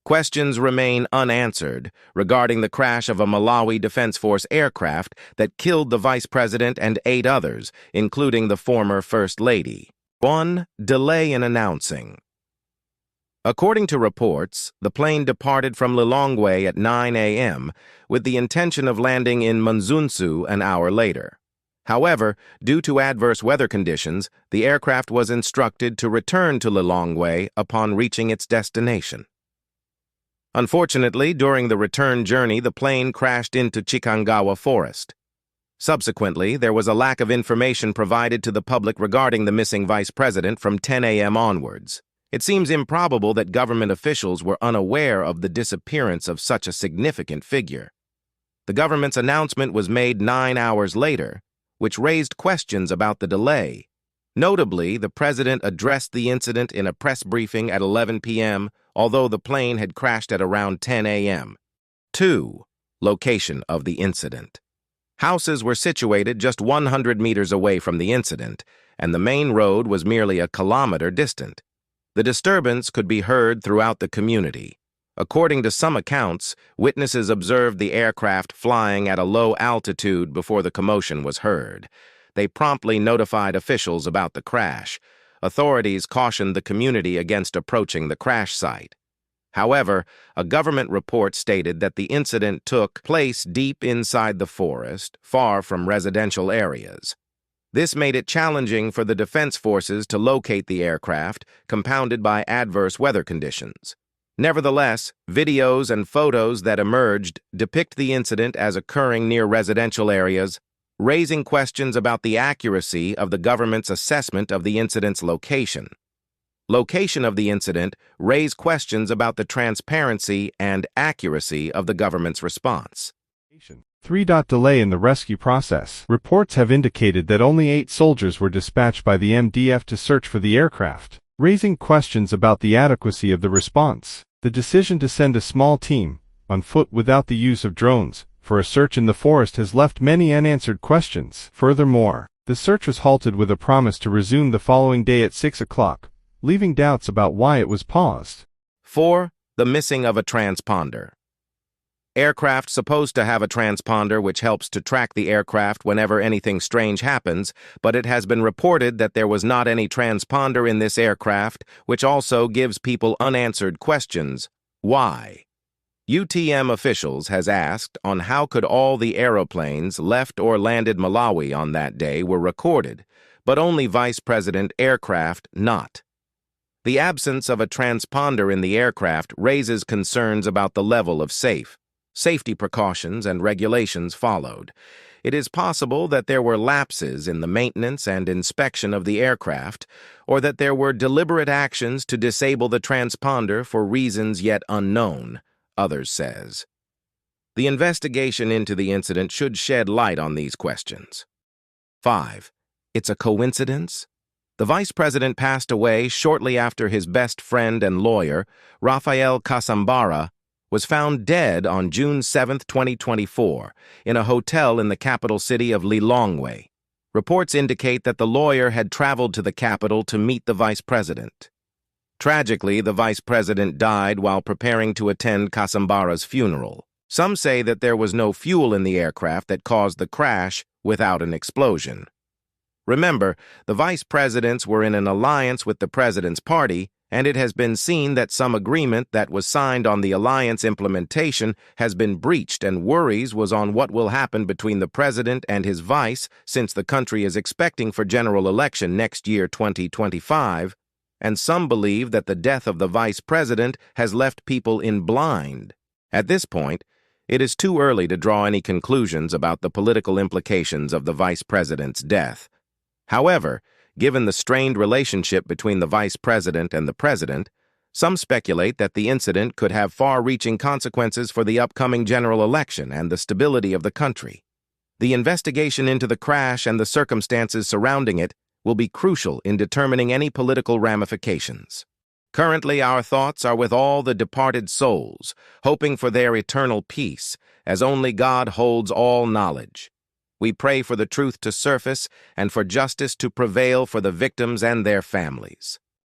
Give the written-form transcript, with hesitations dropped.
Questions remain unanswered regarding the crash of a Malawi Defense Force aircraft that killed the vice president and 8 others, including the former First Lady. 1. Delay in announcing. According to reports, the plane departed from Lilongwe at 9 a.m. with the intention of landing in Munzunzu an hour later. However, due to adverse weather conditions, the aircraft was instructed to return to Lilongwe upon reaching its destination. Unfortunately, during the return journey, the plane crashed into Chikangawa Forest. Subsequently, there was a lack of information provided to the public regarding the missing vice president from 10 a.m. onwards. It seems improbable that government officials were unaware of the disappearance of such a significant figure. The government's announcement was made 9 hours later, which raised questions about the delay. Notably, the president addressed the incident in a press briefing at 11 p.m., although the plane had crashed at around 10 a.m. 2. Location of the incident. Houses were situated just 100 meters away from the incident, and the main road was merely a kilometer distant. The disturbance could be heard throughout the community. According to some accounts, witnesses observed the aircraft flying at a low altitude before the commotion was heard. They promptly notified officials about the crash. Authorities cautioned the community against approaching the crash site. However, a government report stated that the incident took place deep inside the forest, far from residential areas. This made it challenging for the defense forces to locate the aircraft, compounded by adverse weather conditions. Nevertheless, videos and photos that emerged depict the incident as occurring near residential areas, raising questions about the accuracy of the government's assessment of the incident's location. Location of the incident raised questions about the transparency and accuracy of the government's response. 3. Delay in the rescue process. Reports have indicated that only 8 soldiers were dispatched by the MDF to search for the aircraft, raising questions about the adequacy of the response. The decision to send a small team, on foot without the use of drones, for a search in the forest has left many unanswered questions. Furthermore, the search was halted with a promise to resume the following day at 6 o'clock, leaving doubts about why it was paused. 4. The missing of a transponder. Aircraft supposed to have a transponder which helps to track the aircraft whenever anything strange happens, but it has been reported that there was not any transponder in this aircraft, which also gives people unanswered questions. Why? UTM officials has asked on how could all the aeroplanes left or landed Malawi on that day were recorded, but only Vice President aircraft not. The absence of a transponder in the aircraft raises concerns about the level of safety precautions and regulations followed. It is possible that there were lapses in the maintenance and inspection of the aircraft, or that there were deliberate actions to disable the transponder for reasons yet unknown, others says. The investigation into the incident should shed light on these questions. 5. It's a coincidence? The vice president passed away shortly after his best friend and lawyer, Rafael Kasambara, was found dead on June 7, 2024, in a hotel in the capital city of Lilongwe. Reports indicate that the lawyer had traveled to the capital to meet the vice president. Tragically, the vice president died while preparing to attend Kasambara's funeral. Some say that there was no fuel in the aircraft that caused the crash without an explosion. Remember, the vice presidents were in an alliance with the president's party, and it has been seen that some agreement that was signed on the alliance implementation has been breached, and worries was on what will happen between the president and his vice since the country is expecting for general election next year 2025, and some believe that the death of the vice president has left people in blind. At this point, it is too early to draw any conclusions about the political implications of the vice president's death. However, given the strained relationship between the vice president and the president, some speculate that the incident could have far-reaching consequences for the upcoming general election and the stability of the country. The investigation into the crash and the circumstances surrounding it will be crucial in determining any political ramifications. Currently, our thoughts are with all the departed souls, hoping for their eternal peace, as only God holds all knowledge. We pray for the truth to surface and for justice to prevail for the victims and their families.